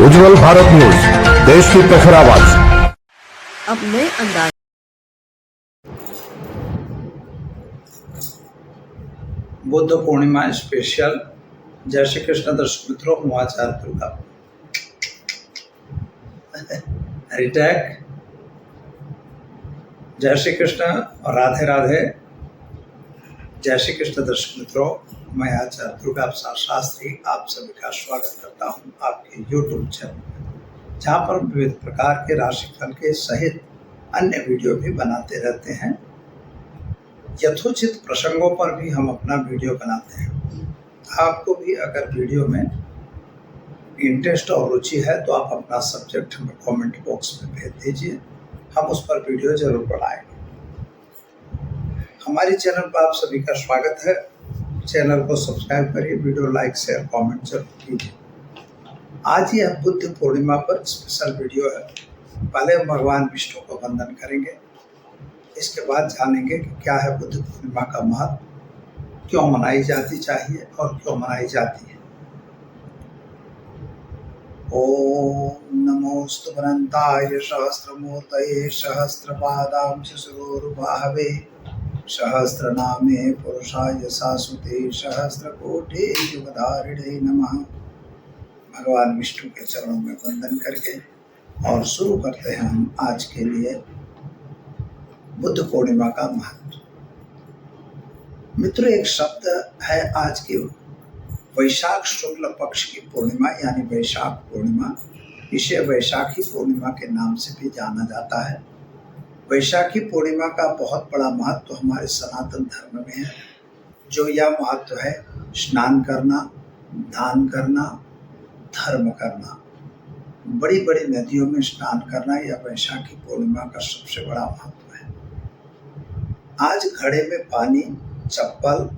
उज्जवल Bharat news, देश की प्रखर आवाज। अब नए अंदाज। बुद्ध पूर्णिमा स्पेशल। जय श्री कृष्ण दर्शक मित्रों, હું આચાર્ય दुर्गा रिटैक। जय श्री कृष्ण और राधे राधे। जय श्री कृष्ण दर्शक मित्रों, मैं आचार्य दुर्गा प्रसाद शास्त्री आप सभी का स्वागत करता हूं आपके YouTube चैनल में, जहां पर विविध प्रकार के राशिफल के सहित अन्य वीडियो भी बनाते रहते हैं। यथोचित प्रसंगों पर भी हम अपना वीडियो बनाते हैं। आपको भी अगर वीडियो में इंटरेस्ट और रुचि है तो आप अपना सब्जेक्ट हमें कमेंट बॉक्स में भेज दीजिए, हम उस पर वीडियो जरूर बनाएंगे। हमारे चैनल पर आप सभी का स्वागत है। चैनल को सब्सक्राइब करिए, वीडियो लाइक शेयर कमेंट जरूर कीजिए। आज यह बुद्ध पूर्णिमा पर स्पेशल वीडियो है। पहले हम भगवान विष्णु को वंदन करेंगे, इसके बाद जानेंगे कि क्या है बुद्ध पूर्णिमा का महत्व, क्यों मनाई जाती चाहिए और क्यों मनाई जाती है। ओम नमोस्तु अनंताय सहस्रमूर्तये सहस्रपादांश सुरोरुबाहवे सहस्रनामे पुरुषाय शाश्वते सहस्रकोटि युगधारिणे नमः। भगवान विष्णु के चरणों में वंदन करके और शुरू करते हैं हम आज के लिए बुद्ध पूर्णिमा का महत्व। मित्रों, एक शब्द है आज की वैशाख शुक्ल पक्ष की पूर्णिमा यानी वैशाख पूर्णिमा। इसे वैशाखी पूर्णिमा के नाम से भी जाना जाता है। वैशाखी पूर्णिमा का बहुत बड़ा महत्व हमारे सनातन धर्म में है। जो यह महत्व है स्नान करना, दान करना, धर्म करना। बड़ी बड़ी नदियों में स्नान करना यह वैशाखी पूर्णिमा का सबसे बड़ा महत्व है। आज घड़े में पानी, चप्पल,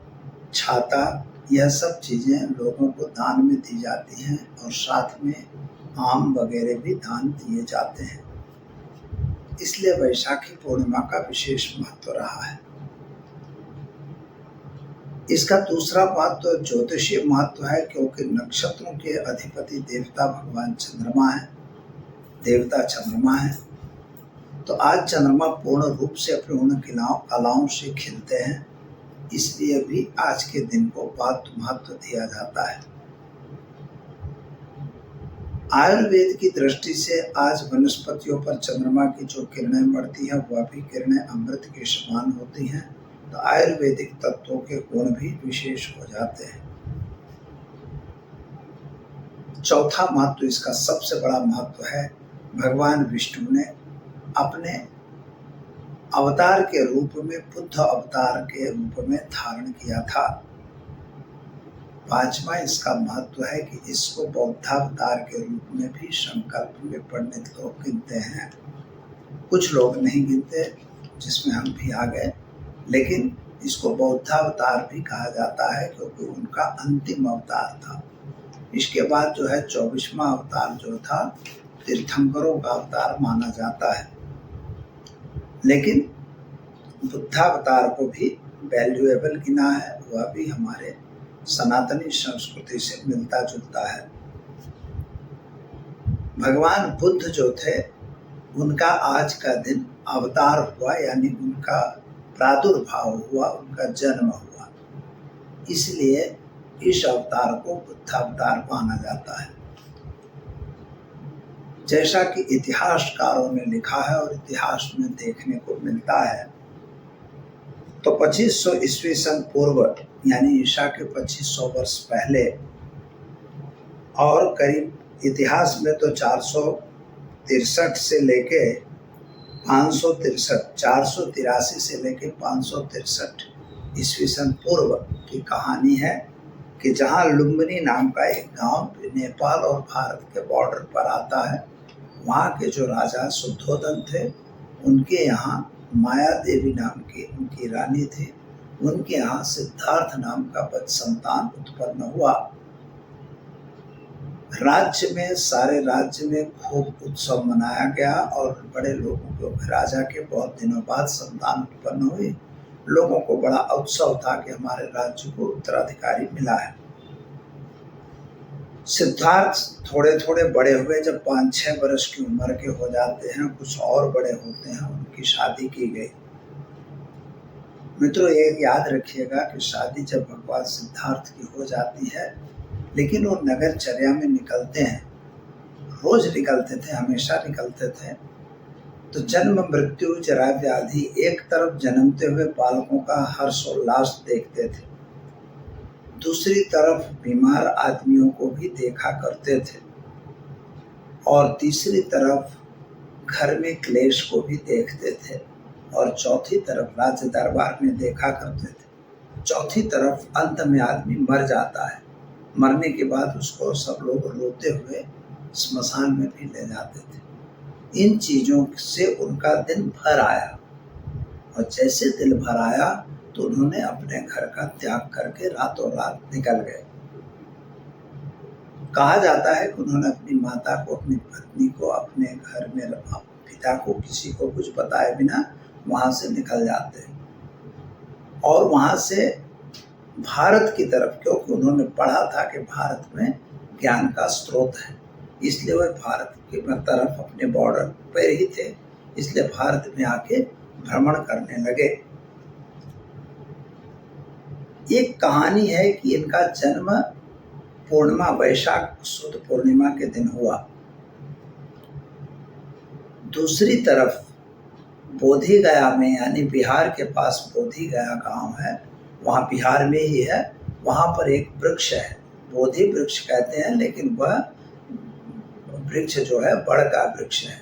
छाता, यह सब चीजें लोगों को दान में दी जाती हैं और साथ में आम वगैरह भी दान दिए जाते हैं। इसलिए वैशाखी पूर्णिमा का विशेष महत्व रहा है। इसका दूसरा महत्व ज्योतिषीय महत्व है, क्योंकि नक्षत्रों के अधिपति देवता भगवान चंद्रमा है, देवता चंद्रमा है। तो आज चंद्रमा पूर्ण रूप से अपने उन कलाओं से खिलते हैं, इसलिए भी आज के दिन को बहुत महत्व दिया जाता है। आयुर्वेद की दृष्टि से आज वनस्पतियों पर चंद्रमा की जो किरणें पड़ती हैं वह भी किरणें अमृत के समान होती हैं, तो आयुर्वेदिक तत्वों के गुण भी विशेष हो जाते हैं। चौथा महत्व, इसका सबसे बड़ा महत्व है, भगवान विष्णु ने अपने अवतार के रूप में, बुद्ध अवतार के रूप में धारण किया था। पांचवा इसका महत्व है कि इसको बौद्धावतार के रूप में भी संकल्प में पंडित लोग गिनते हैं। कुछ लोग नहीं गिनते, जिसमें हम भी आ गए, लेकिन इसको बौद्धावतार भी कहा जाता है क्योंकि उनका अंतिम अवतार था। इसके बाद जो है 24वां अवतार जो था तीर्थंकरों का अवतार माना जाता है, लेकिन बुद्धावतार को भी वैल्यूएबल गिना है। वह भी हमारे सनातनी संस्कृति से मिलता जुलता है। भगवान बुद्ध जो थे उनका आज का दिन अवतार हुआ, यानी उनका प्रादुर्भाव हुआ, उनका जन्म हुआ, इसलिए इस अवतार को बुद्धावतार माना जाता है। जैसा कि इतिहासकारों ने लिखा है और इतिहास में देखने को मिलता है, तो 2500 ईस्वी सन पूर्व यानी ईसा के 2500 वर्ष पहले, और करीब इतिहास में तो 463 से लेके 563, 483 से लेके 563 ईस्वी सन पूर्व की कहानी है कि जहाँ लुम्बिनी नाम का एक गांव नेपाल और भारत के बॉर्डर पर आता है, वहाँ के जो राजा शुद्धोधन थे, उनके यहाँ माया देवी नाम की उनकी रानी थी। उनके यहाँ सिद्धार्थ नाम का बच्चा संतान उत्पन्न हुआ। राज्य में, सारे राज्य में खूब उत्सव मनाया गया और बड़े लोगों को, राजा के बहुत दिनों बाद संतान उत्पन्न हुई। लोगों को बड़ा उत्सव था कि हमारे राज्य को उत्तराधिकारी मिला है। सिद्धार्थ थोड़े थोड़े बड़े हुए, जब 5-6 वर्ष की उम्र के हो जाते हैं, कुछ और बड़े होते हैं, उनकी शादी की गई। मित्रों, ये याद रखिएगा कि शादी जब भगवान सिद्धार्थ की हो जाती है, लेकिन वो नगरचर्या में निकलते हैं, रोज निकलते थे, हमेशा निकलते थे, तो जन्म मृत्यु जरा व्याधि, एक तरफ जन्मते हुए बालकों का हर्षोल्लास देखते थे, दूसरी तरफ बीमार आदमियों को भी देखा करते थे, और तीसरी तरफ घर में क्लेश को भी देखते थे, और चौथी तरफ राज्य दरबार में देखा करते थे। चौथी तरफ अंत में आदमी मर जाता है, मरने के बाद उसको सब लोग रोते हुए स्मशान में भी ले जाते थे। इन चीज़ों से उनका दिन भर आया, और जैसे दिन भर आया तो उन्होंने अपने घर का त्याग करके रातों रात निकल गए। कहा जाता है कि उन्होंने अपनी माता को, अपनी पत्नी को, अपने घर में पिता को, किसी को कुछ बताए बिना वहाँ से निकल जाते, और वहाँ से भारत की तरफ, क्योंकि उन्होंने पढ़ा था कि भारत में ज्ञान का स्रोत है, इसलिए वह भारत की तरफ अपने बॉर्डर पर ही थे, इसलिए भारत में आके भ्रमण करने लगे। एक कहानी है कि इनका जन्म पूर्णिमा, वैशाख शुद्ध पूर्णिमा के दिन हुआ। दूसरी तरफ बोधि गया में, यानी बिहार के पास बोधि गया गांव है, वहाँ बिहार में ही है, वहाँ पर एक वृक्ष है, बोधि वृक्ष कहते हैं, लेकिन वह वृक्ष जो है बड़ का वृक्ष है।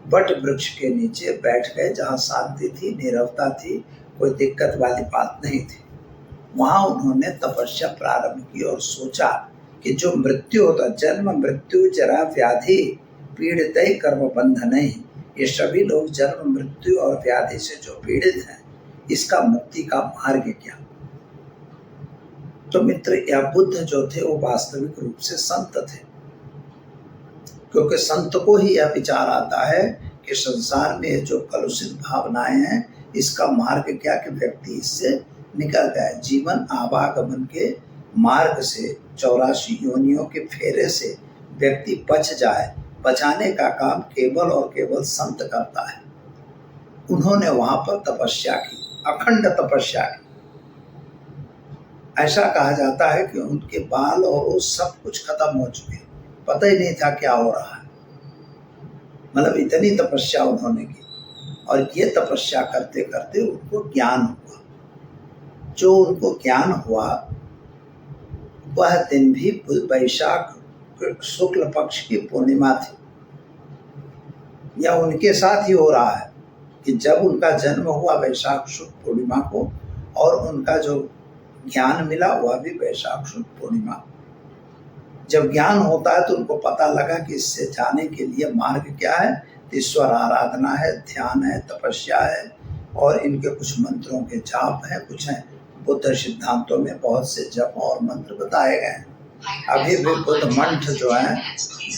बट वृक्ष के नीचे बैठ गए, जहाँ शांति थी, नीरवता थी, कोई दिक्कत वाली बात नहीं थी। वहाँ उन्होंने तपस्या प्रारंभ की और सोचा कि जो मृत्यु होता, जन्म मृत्यु जरा व्याधि पीड़ित कर्म बंधन, ये सभी लोग जन्म मृत्यु और व्याधि से जो पीड़ित हैं, इसका मुक्ति का मार्ग क्या? तो मित्र, यह बुद्ध जो थे वो वास्तविक रूप से संत थे, क्योंकि संत को ही यह विचार आता है कि संसार में जो कलुषित भावनाएं हैं, इसका मार्ग क्या कि व्यक्ति इससे निकल जाए। जीवन आवागमन के मार्ग से, 84 योनियों के फेरे से व्यक्ति बच जाए, बचाने का काम केवल और केवल संत करता है। उन्होंने वहां पर तपस्या की, अखंड तपस्या की। ऐसा कहा जाता है कि उनके बाल और वो सब कुछ खत्म हो चुके, पता ही नहीं था क्या हो रहा है, मतलब इतनी तपस्या उन्होंने की। और ये तपस्या करते करते उनको ज्ञान हुआ। जो उनको ज्ञान हुआ वह दिन भी वैशाख शुक्ल पक्ष की पूर्णिमा थी। यह उनके साथ ही हो रहा है कि जब उनका जन्म हुआ वैशाख शुक्ल पूर्णिमा को, और उनका जो ज्ञान मिला वह भी वैशाख शुक्ल पूर्णिमा। जब ज्ञान होता है तो उनको पता लगा कि इससे जाने के लिए मार्ग क्या है। ईश्वर आराधना है, ध्यान है, तपस्या है, और इनके कुछ मंत्रों के जाप हैं, कुछ हैं। बुद्ध सिद्धांतों में बहुत से जप और मंत्र बताए गए हैं। अभी भी बुद्ध मठ जो है,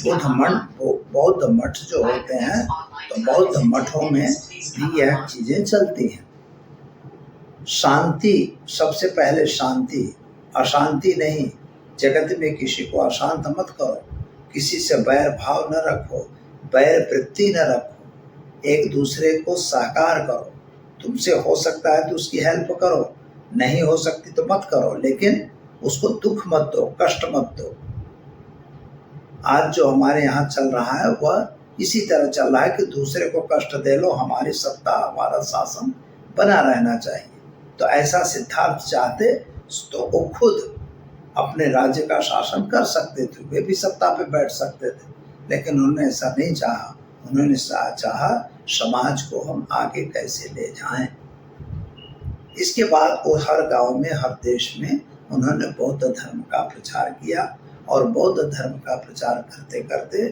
बौद्ध मठ जो होते हैं, तो बौद्ध मठों में भी यह चीजें चलती हैं। शांति, सबसे पहले शांति, अशांति नहीं। जगत में किसी को अशांत मत करो, किसी से बैर भाव न रखो, बैर वृत्ति न रखो, एक दूसरे को सहकार करो। तुमसे हो सकता है तो उसकी हेल्प करो, नहीं हो सकती तो मत करो, लेकिन उसको दुख मत दो, कष्ट मत दो। आज जो हमारे यहाँ चल रहा है वह इसी तरह चल रहा है कि दूसरे को कष्ट दे लो, हमारी सत्ता, हमारा शासन बना रहना चाहिए। तो ऐसा सिद्धार्थ चाहते तो वो खुद अपने राज्य का शासन कर सकते थे, वे भी सत्ता पे बैठ सकते थे, लेकिन उन्होंने ऐसा नहीं चाहा। उन्होंने चाहा समाज को हम आगे कैसे ले जाएं। इसके बाद वो हर गांव में, हर देश में उन्होंने बौद्ध धर्म का प्रचार किया, और बौद्ध धर्म का प्रचार करते करते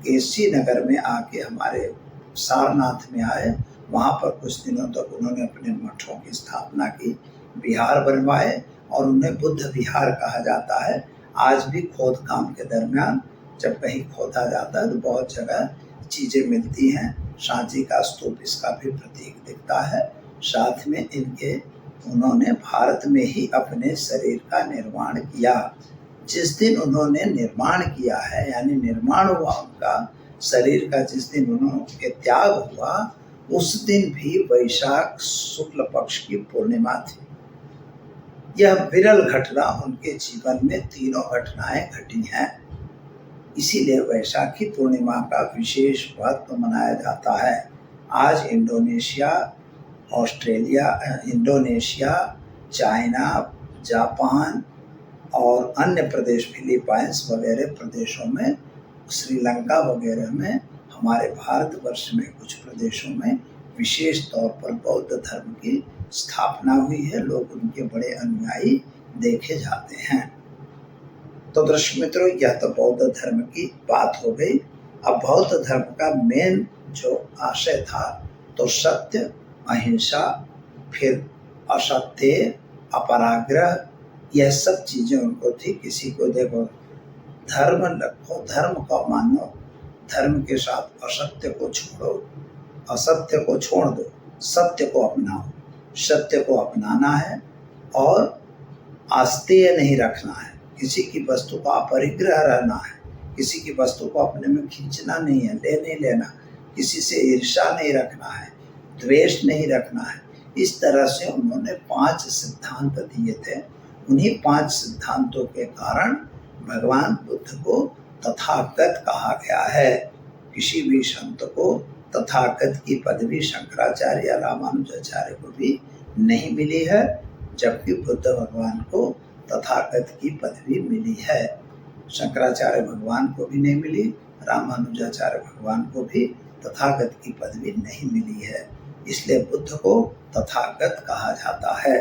केसी नगर में आके हमारे सारनाथ में आए। वहाँ पर कुछ दिनों तक उन्होंने अपने मठों की स्थापना की, विहार बनवाए, और उन्हें बुद्ध विहार कहा जाता है। आज भी खोद काम के दरमियान जब कहीं खोदा जाता है तो बहुत जगह चीज़ें मिलती हैं। सांची का स्तूप इसका भी प्रतीक दिखता है। साथ में इनके, उन्होंने भारत में ही अपने शरीर का निर्माण किया। जिस दिन उन्होंने निर्माण किया है, यानी निर्माण हुआ उनका शरीर का, जिस दिन उन्होंने त्याग हुआ, उस दिन भी वैशाख शुक्ल पक्ष की पूर्णिमा थी। यह विरल घटना उनके जीवन में तीनों घटनाएं घटी हैं। इसीलिए वैशाखी पूर्णिमा का विशेष महत्व मनाया जाता है। आज इंडोनेशिया, चाइना, जापान और अन्य प्रदेश, फिलीपाइंस वगैरह प्रदेशों में, श्रीलंका वगैरह में, हमारे भारतवर्ष में कुछ प्रदेशों में विशेष तौर पर बौद्ध धर्म की स्थापना हुई है। लोग उनके बड़े अनुयायी देखे जाते हैं। तो दर्शक मित्रों, यह तो बौद्ध धर्म की बात हो गई। अब बौद्ध धर्म का मेन जो आशय था, तो सत्य, अहिंसा, फिर असत्य, अपराग्रह, यह सब चीजें उनको थी। किसी को देखो, धर्म रखो, धर्म को मानो, धर्म के साथ असत्य को छोड़ो, असत्य को छोड़ दो, सत्य को अपनाओ। सत्य को अपनाना है और आस्तेय नहीं रखना है। किसी की वस्तु का अपरिग्रह रहना है, किसी की वस्तु को अपने में खींचना नहीं है, ले नहीं लेना, किसी से ईर्ष्या नहीं रखना है, द्वेष नहीं रखना है। इस तरह से उन्होंने 5 सिद्धांत दिए थे। उन्हीं 5 सिद्धांतों के कारण भगवान बुद्ध को तथागत कहा गया है। किसी भी संत को तथागत की पदवी शंकराचार्य या रामानुजाचार्य को भी नहीं मिली है, जबकि बुद्ध भगवान को तथागत की पदवी मिली है। शंकराचार्य भगवान को भी नहीं मिली, रामानुजाचार्य भगवान को भी तथागत की पदवी नहीं मिली है। इसलिए बुद्ध को तथागत कहा जाता है।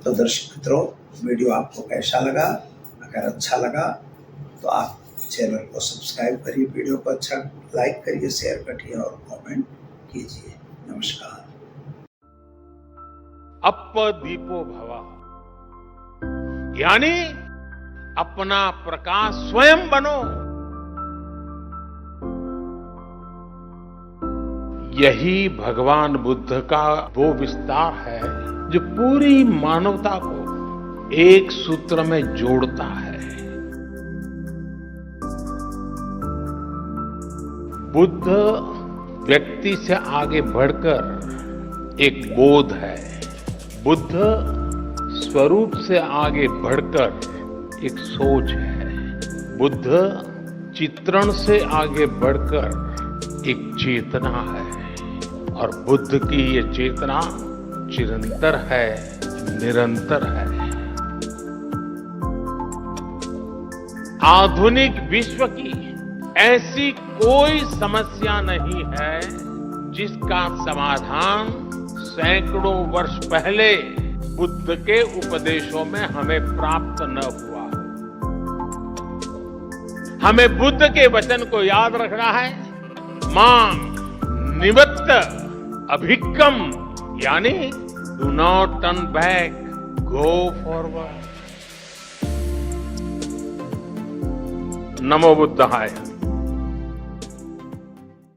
तो दर्शक मित्रों, वीडियो आपको कैसा लगा? अगर अच्छा लगा तो आप चैनल को सब्सक्राइब करिए, वीडियो को अच्छा लाइक करिए, शेयर करिए और कमेंट कीजिए। नमस्कार। अप्पदीपो भव, यानी अपना प्रकाश स्वयं बनो। यही भगवान बुद्ध का वो विस्तार है जो पूरी मानवता को एक सूत्र में जोड़ता है। बुद्ध व्यक्ति से आगे बढ़कर एक बोध है, बुद्ध स्वरूप से आगे बढ़कर एक सोच है, बुद्ध चित्रण से आगे बढ़कर एक चेतना है, और बुद्ध की ये चेतना चिरंतर है, निरंतर है। आधुनिक विश्व की ऐसी कोई समस्या नहीं है जिसका समाधान सैकड़ों वर्ष पहले बुद्ध के उपदेशों में हमें प्राप्त न हुआ। हमें बुद्ध के वचन को याद रखना है। मां निवत्त अभिक्कम, यानी do not turn back, go forward. NaMo बुद्धाय।